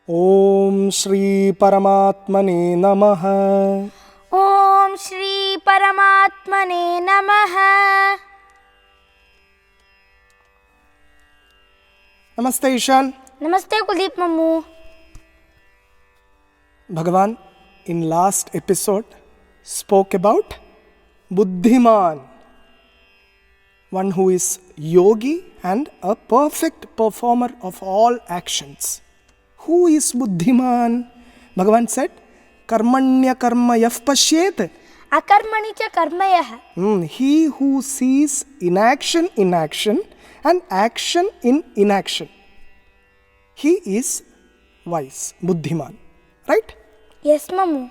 Om Shri Paramatmane Namaha. Om Shri Paramatmane Namaha. Namaste Ishaan. Namaste Kuldeep Mammu. Bhagavan in last episode spoke about Buddhiman, one who is yogi and a perfect performer of all actions. Who is Buddhiman? Bhagavan said, Karmanya karma yaf pashyet. Akarmani cha karmayah. He who sees inaction in action and action in inaction. He is wise, Buddhiman. Right? Yes, Mammu.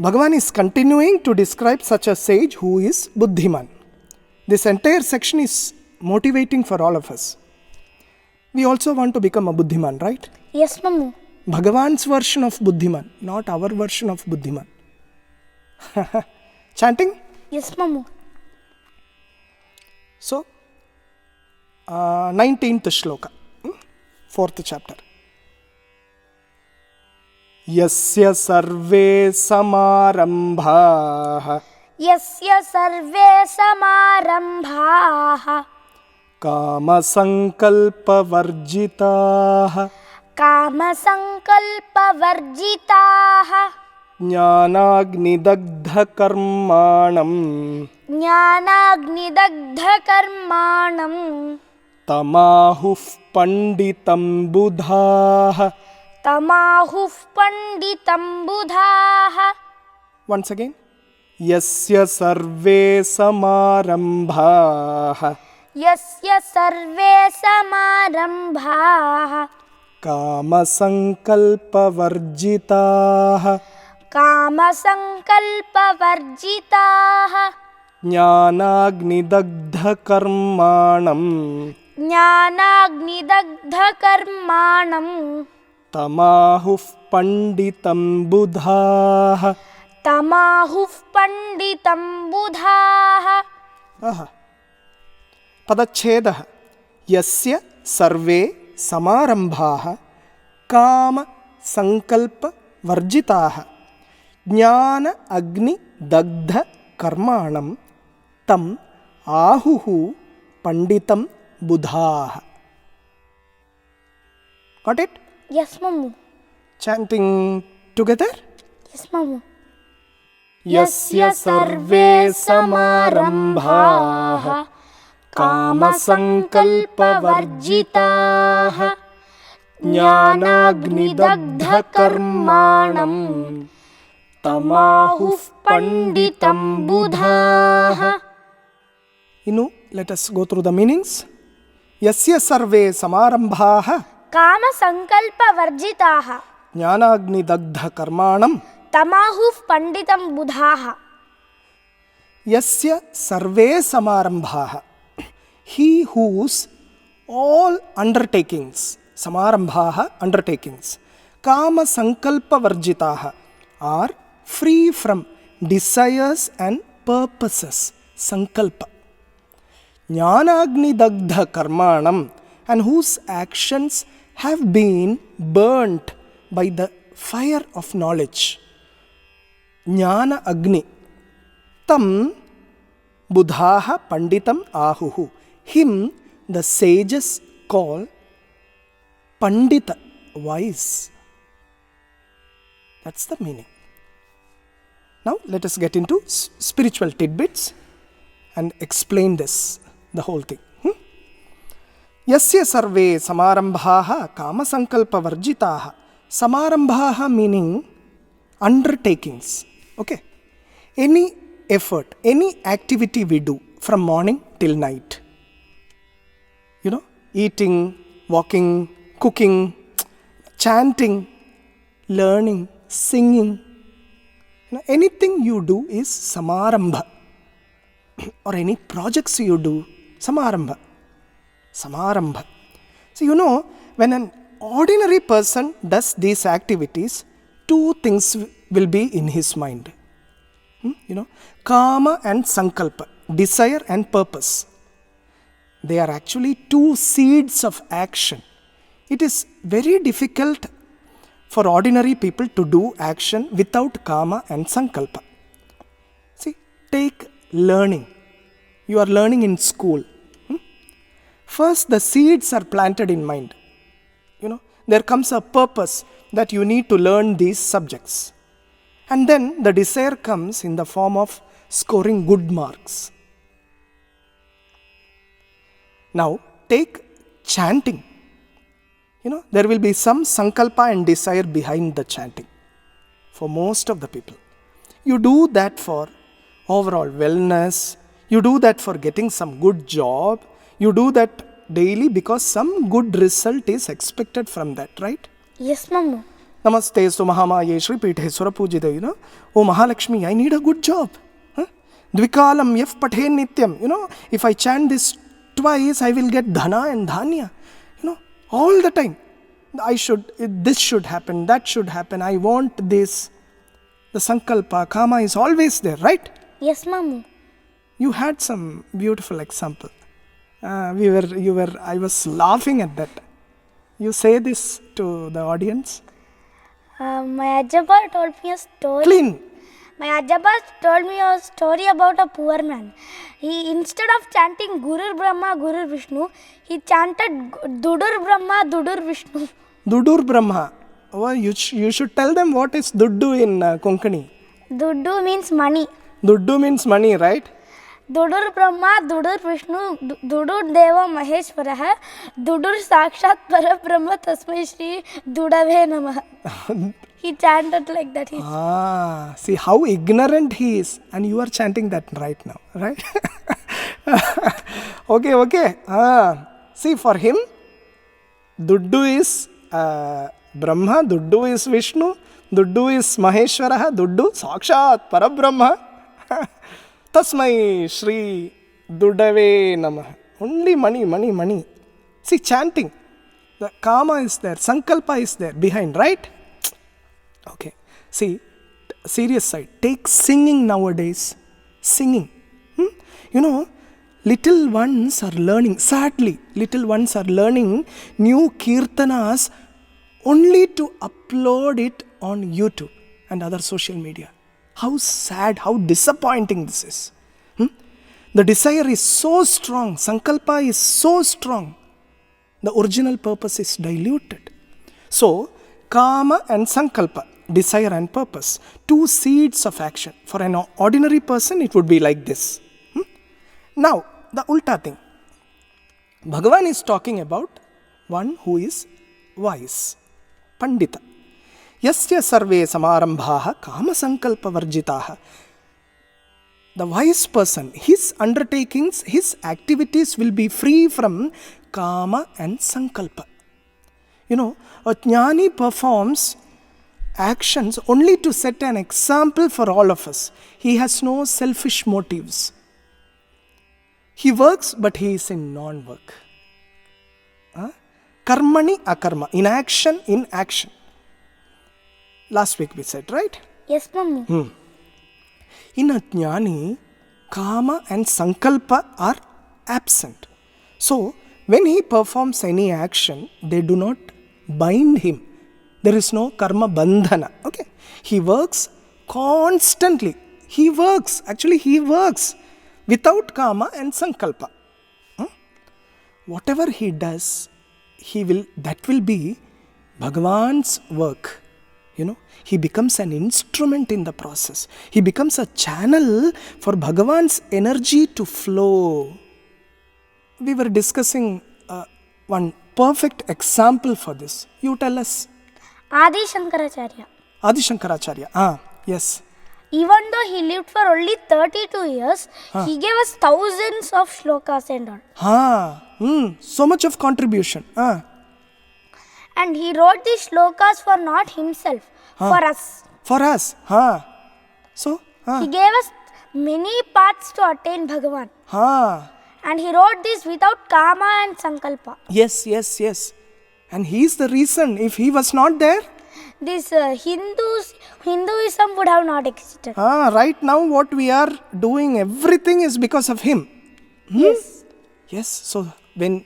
Bhagavan is continuing to describe such a sage who is Buddhiman. This entire section is motivating for all of us. We also want to become a Buddhiman, right? Yes, Mammu. Bhagavan's version of Buddhiman, not our version of Buddhiman. Chanting? Yes, Mammu. So, 19th shloka, 4th chapter. Yasya sarve samarambhaah Yasya sarve samarambhaah kama sankalpa varjitaah Kama sankalpa varjitaah jnanagnidagdha karmanam Jnanagnidagdha karmanam tamahuh panditam buddhaah. Tamahuh panditam buddhaah. Once again. Yasya sarve samarambhaah Yasya sarve samarambhaah kama sankalpa varjitaah Kama sankalpa varjitaah jnanagnidagdha karmanam Jnanagnidagdha karmanam tamahuh panditam buddhaah. Tamahuh panditam buddhaah. Padachhedah. Yasya sarve samarambhaah kama sankalpa varjitaah jnana agni dagdha karmanam tam ahuhu panditam buddhaah. Got it? Yes, Mammu. Chanting together. Yes, Mammu. Yasya sarve samarambhaah kama sankalpa varjitaah jnanagnidagdha karmanam tamahuh panditam buddhaah. Let us go through the meanings. Yasya sarve samarambhaah Kama sankalpa varjitaah jnanagnidagdha karmanam Tamahuh panditam buddhaah. Yasya sarve samarambhaah. He whose all undertakings, samarambhaah, undertakings, kama sankalpa varjitaah, are free from desires and purposes, sankalpa. Jnanagni dagdha karmanam, and whose actions have been burnt by the fire of knowledge. Jnana agni. Tam buddhaah panditam ahuhu. Him the sages call pandita, wise. That's the meaning. Now let us get into spiritual tidbits and explain this, the whole thing. Yasya sarve samarambhaah kama sankalpa varjitaah. Samarambhaah meaning undertakings. Okay. Any effort, any activity we do from morning till night. Eating, walking, cooking, chanting, learning, singing. Anything you do is samarambha. Or any projects you do, samarambha. Samarambha. So when an ordinary person does these activities, two things will be in his mind. Kama and sankalpa, desire and purpose. They are actually two seeds of action. It is very difficult for ordinary people to do action without kama and sankalpa. See, take learning. You are learning in school. First, the seeds are planted in mind. There comes a purpose that you need to learn these subjects. And then the desire comes in the form of scoring good marks. Now, take chanting. There will be some sankalpa and desire behind the chanting for most of the people. You do that for overall wellness. You do that for getting some good job. You do that daily because some good result is expected from that, right? Yes, Mamu. Namaste Stu Mahamaye Shri Pithe Surapujide, Oh Mahalakshmi, I need a good job. Dvikalam yaf pathe nityam. If I chant this twice, I will get dhana and dhanya. All the time. This should happen, that should happen, I want this. The sankalpa, kama is always there, right? Yes, Mamu. You had some beautiful example. I was laughing at that. You say this to the audience? My Ajaba told me a story. Clean. My Ajaba told me a story about a poor man. He, instead of chanting Guru Brahma, Guru Vishnu, he chanted Dudur Brahma, Dudur Vishnu. Dudur Brahma. Oh, you should tell them what is Duddu in Konkani. Duddu means money. Duddu means money, right? Dudur Brahma, Dudur Vishnu, Dudur Deva Maheshwaraha, Dudur Sakshat Parabrahma Tasmai Shri Dudave Namah. He chanted like that. See how ignorant he is. And you are chanting that right now, right? Okay. See, for him, Duddu is Brahma, Duddu is Vishnu, Duddu is Maheshwaraha, Duddu Sakshat Parabrahma. Tasmai Shri Dudave Namah. Only money. See, chanting. The kama is there, sankalpa is there behind, right? Okay. See, serious side. Take singing nowadays. Singing. Little ones are learning, sadly, new kirtanas only to upload it on YouTube and other social media. How sad, how disappointing this is. The desire is so strong, sankalpa is so strong. The original purpose is diluted. So, kama and sankalpa, desire and purpose, two seeds of action. For an ordinary person, it would be like this. Now, the ulta thing. Bhagavan is talking about one who is wise, pandita. Yasya sarve samarambhaha kama sankalpa varjitaha. The wise person, his undertakings, his activities will be free from kama and sankalpa. A jnani performs actions only to set an example for all of us. He has no selfish motives. He works, but he is in non-work. Karmani akarma, in action. Last week we said, right? Yes, Mamu. In a jnani, kama and sankalpa are absent. So, when he performs any action, they do not bind him. There is no karma bandhana. Okay? He works constantly. He works without kama and sankalpa. Whatever he does, that will be Bhagavan's work. He becomes an instrument in the process. He becomes a channel for Bhagavan's energy to flow. We were discussing one perfect example for this. You tell us. Adi Shankaracharya. Yes. Even though he lived for only 32 years, he gave us thousands of shlokas and all. So much of contribution. And he wrote these shlokas for not himself, for us. For us. So, he gave us many paths to attain Bhagavan. And he wrote this without kama and sankalpa. Yes. And he is the reason. If he was not there, this Hinduism would have not existed. Right now what we are doing, everything is because of him. Yes. So when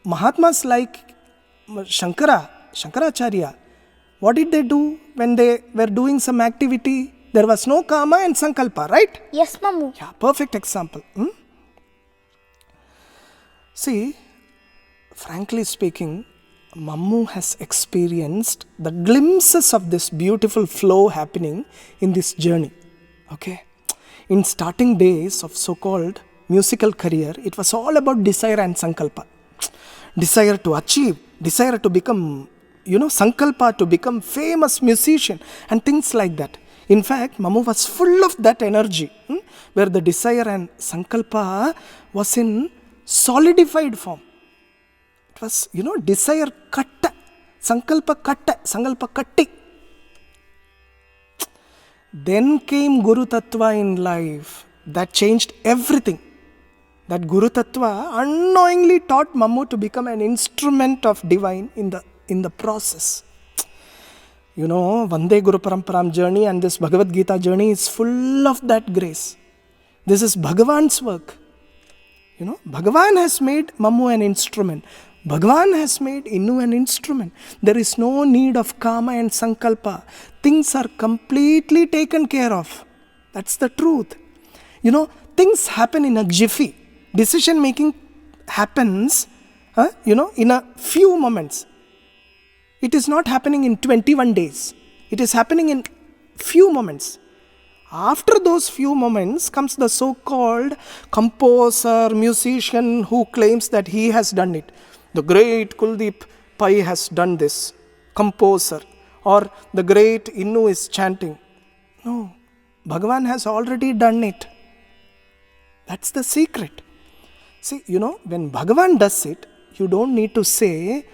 Mahatmas like Shankaracharya What did they do when they were doing some activity? There was no karma and sankalpa, right? Yes, Mamu. Yeah, perfect example. See, frankly speaking, Mammu has experienced the glimpses of this beautiful flow happening in this journey. Okay? In starting days of so-called musical career, it was all about desire and sankalpa. Desire to achieve, desire to become, sankalpa to become famous musician and things like that. In fact, Mammu was full of that energy, where the desire and sankalpa was in solidified form. It was, desire katta, sankalpa katti. Then came Guru Tattva in life. That changed everything. That Guru Tattva unknowingly taught Mammu to become an instrument of divine in the process. Vande Guru Paramparam journey and this Bhagavad-Gītā journey is full of that grace. This is Bhagavan's work. Bhagavan has made Mammu an instrument. Bhagavan has made Innu an instrument. There is no need of karma and sankalpa. Things are completely taken care of. That's the truth. Things happen in a jiffy. Decision making happens, in a few moments. It is not happening in 21 days. It is happening in few moments. After those few moments comes the so-called composer, musician who claims that he has done it. The great Kuldeep Pai has done this. Composer. Or the great Innu is chanting. No. Bhagavan has already done it. That's the secret. See, when Bhagavan does it, you don't need to say,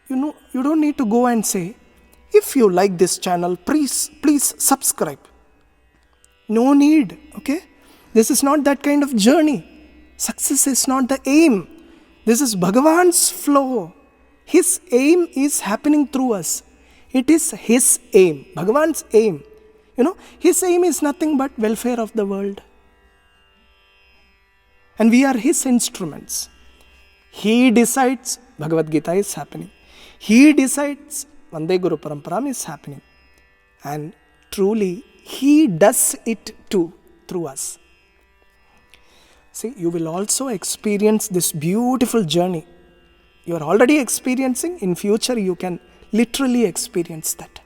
you don't need to go and say, if you like this channel, please subscribe. No need, okay? This is not that kind of journey. Success is not the aim. This is Bhagavan's flow. His aim is happening through us. It is His aim, Bhagavan's aim. His aim is nothing but welfare of the world. And we are His instruments. He decides Bhagavad-Gītā is happening. He decides Vande Guru Paramparam is happening. And truly, He does it too, through us. See, you will also experience this beautiful journey. You are already experiencing. In future, you can literally experience that.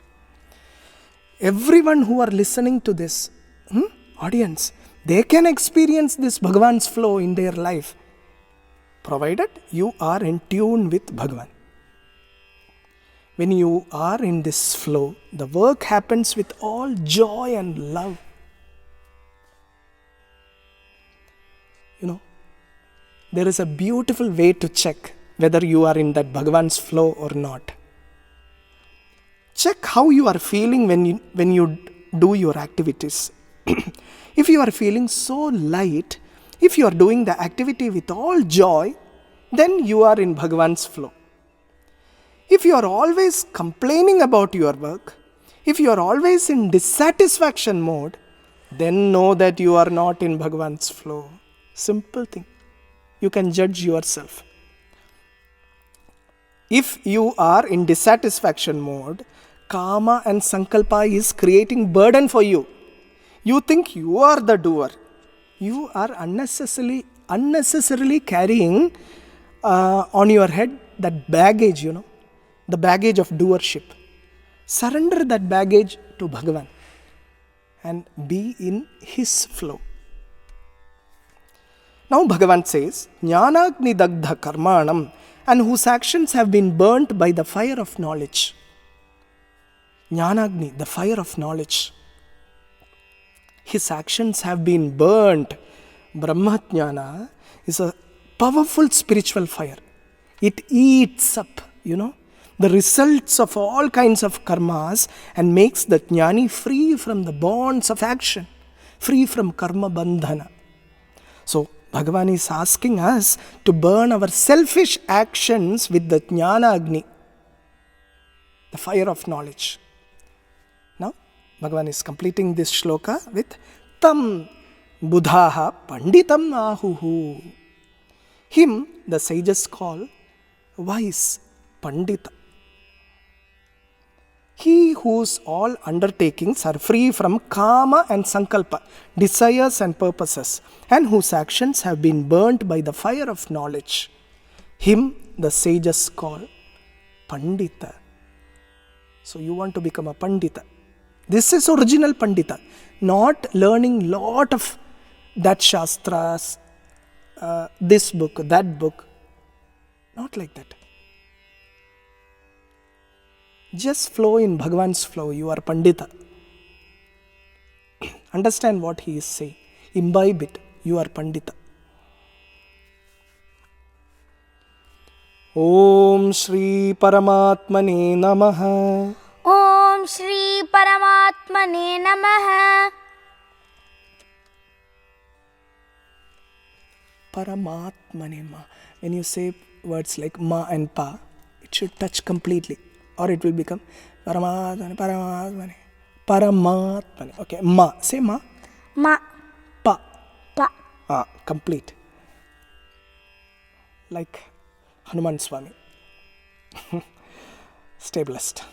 Everyone who are listening to this, audience, they can experience this Bhagavan's flow in their life, provided you are in tune with Bhagavan. When you are in this flow, the work happens with all joy and love. There is a beautiful way to check whether you are in that Bhagavan's flow or not. Check how you are feeling when you do your activities. If you are feeling so light, if you are doing the activity with all joy, then you are in Bhagavan's flow. If you are always complaining about your work, if you are always in dissatisfaction mode, then know that you are not in Bhagavan's flow. Simple thing. You can judge yourself. If you are in dissatisfaction mode, karma and sankalpa is creating burden for you. You think you are the doer. You are unnecessarily carrying on your head that baggage, the baggage of doership. Surrender that baggage to Bhagavan and be in His flow. Now Bhagavan says, Jnanagni dagdha karmanam, and whose actions have been burnt by the fire of knowledge. Jnanagni, the fire of knowledge. His actions have been burnt. Brahmajnana is a powerful spiritual fire. It eats up, the results of all kinds of karmas and makes the jnani free from the bonds of action, free from karma bandhana. So, Bhagavan is asking us to burn our selfish actions with the Jnana Agni, the fire of knowledge. Now, Bhagavan is completing this shloka with Tam Buddhaha Panditam Ahuhu. Him, the sages call wise, Pandita. He whose all undertakings are free from kama and sankalpa, desires and purposes, and whose actions have been burnt by the fire of knowledge. Him the sages call Pandita. So you want to become a Pandita. This is original Pandita. Not learning lot of that shastras, this book, that book. Not like that. Just flow in Bhagavan's flow. You are Pandita. Understand what he is saying. Imbibe it. You are Pandita. Om Shri Paramatmane Namaha. Om Shri Paramatmane Namaha. Paramatmane Ma. When you say words like Ma and Pa, it should touch completely. Or it will become Paramatmane, Paramatmane, Paramatmane. Okay, Ma. Say Ma. Ma. Pa. Pa. Complete. Like Hanuman Swami. Stay blessed.